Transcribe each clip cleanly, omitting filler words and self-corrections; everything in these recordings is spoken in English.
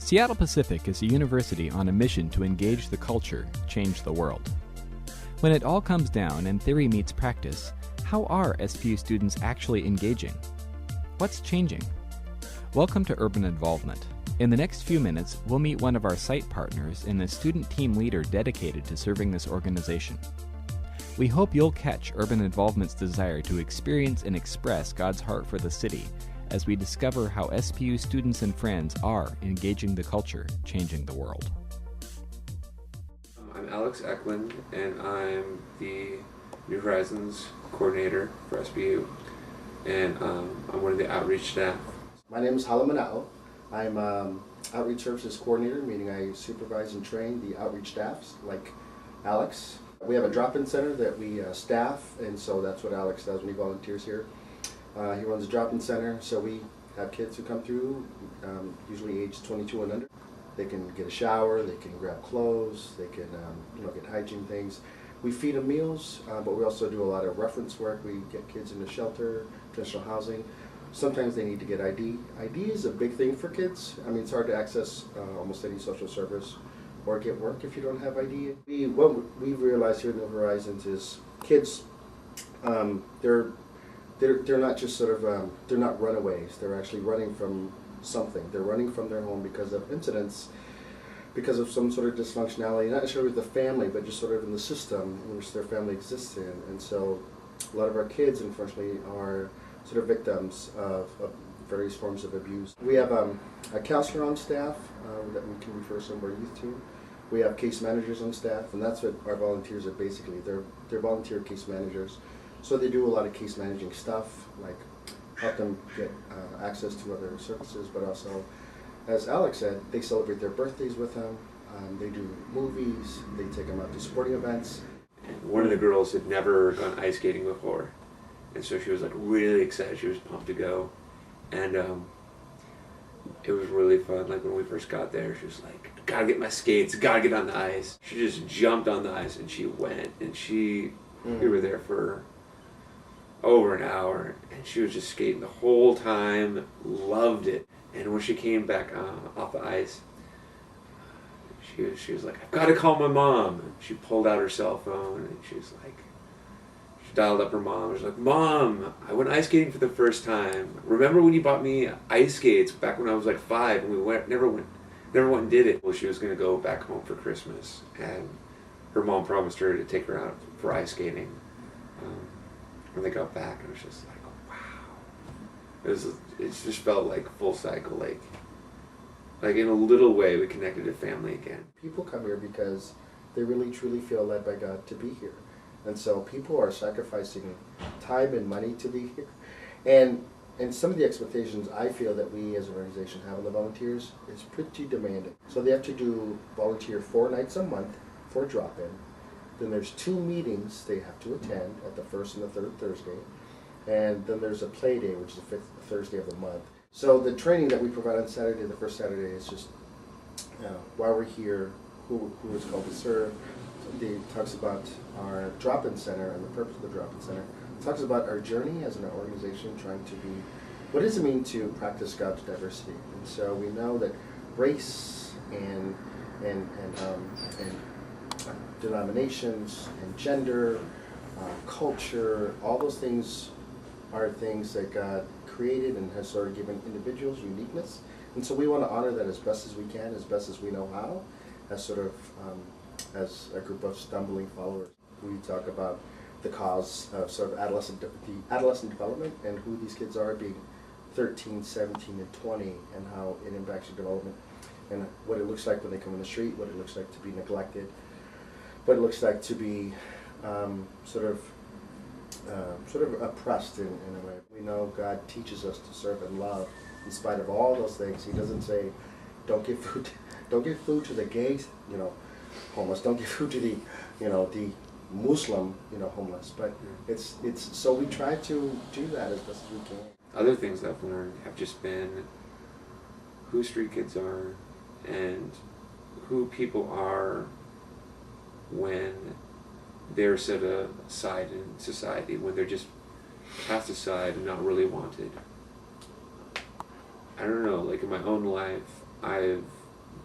Seattle Pacific is a university on a mission to engage the culture, change the world. When it all comes down and theory meets practice, how are SPU students actually engaging? What's changing? Welcome to Urban Involvement. In the next few minutes, we'll meet one of our site partners and a student team leader dedicated to serving this organization. We hope you'll catch Urban Involvement's desire to experience and express God's heart for the city as we discover how SPU students and friends are engaging the culture, changing the world. I'm Eklund, and I'm the New Horizons coordinator for SPU, and I'm one of the outreach staff. My name is Hala. I'm outreach services coordinator, meaning I supervise and train the outreach staffs like Alex. We have a drop-in center that we staff, and so that's what Alex does when he volunteers here. He runs a drop-in center, so we have kids who come through, usually age 22 and under. They can get a shower, they can grab clothes, they can get hygiene things. We feed them meals, but we also do a lot of reference work. We get kids into shelter, transitional housing. Sometimes they need to get ID. ID is a big thing for kids. I mean, it's hard to access almost any social service or get work if you don't have ID. What we've realized here in New Horizons is kids, they're not just sort of, they're not runaways. They're actually running from something. They're running from their home because of incidents, because of some sort of dysfunctionality, not necessarily with the family, but just sort of in the system in which their family exists in. And so a lot of our kids, unfortunately, are sort of victims of various forms of abuse. We have a counselor on staff that we can refer some of our youth to. We have case managers on staff, and that's what our volunteers are basically. They're volunteer case managers. So they do a lot of case managing stuff, like help them get access to other services, but also, as Alex said, they celebrate their birthdays with them. They do movies, they take them out to sporting events. One of the girls had never gone ice skating before, and so she was like really excited. She was pumped to go, and it was really fun. Like when we first got there, she was like, "Gotta get my skates, gotta get on the ice." She just jumped on the ice and she went, and we were there for over an hour, and she was just skating the whole time, loved it. And when she came back off the ice, she was like, "I've got to call my mom." And she pulled out her cell phone, and she dialed up her mom. She was like, "Mom, I went ice skating for the first time. Remember when you bought me ice skates back when I was like 5, and we never went and did it?" Well, she was going to go back home for Christmas, and her mom promised her to take her out for ice skating. When they got back, it was just like, wow. It just felt like full cycle, like in a little way we connected to family again. People come here because they really truly feel led by God to be here. And so people are sacrificing time and money to be here. And some of the expectations I feel that we as an organization have on the volunteers is pretty demanding. So they have to volunteer 4 nights a month for a drop-in. Then there's 2 meetings they have to attend at the first and the third Thursday. And then there's a play day, which is the 5th Thursday of the month. So the training that we provide on Saturday, the first Saturday, is just why we're here, who is called to serve. It talks about our drop-in center and the purpose of the drop-in center. It talks about our journey as an organization trying to be, what does it mean to practice God's diversity? And so we know that race and denominations and gender, culture, all those things are things that God created and has sort of given individuals uniqueness. And so we want to honor that as best as we can, as best as we know how, as sort of as a group of stumbling followers. We talk about the cause of sort of adolescent development and who these kids are, being 13, 17, and 20, and how it impacts your development, and what it looks like when they come in the street, what it looks like to be neglected, what it looks like to be sort of oppressed in a way. We know God teaches us to serve and love in spite of all those things. He doesn't say, don't give food to the gays, homeless. Don't give food to the Muslim, homeless. But it's so we try to do that as best as we can. Other things I've learned have just been who street kids are and who people are when they're set aside in society, when they're just cast aside and not really wanted. I don't know, like in my own life, I've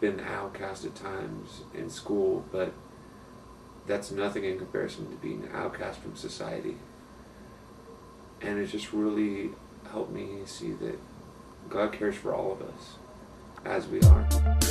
been outcast at times in school, but that's nothing in comparison to being outcast from society. And it just really helped me see that God cares for all of us as we are.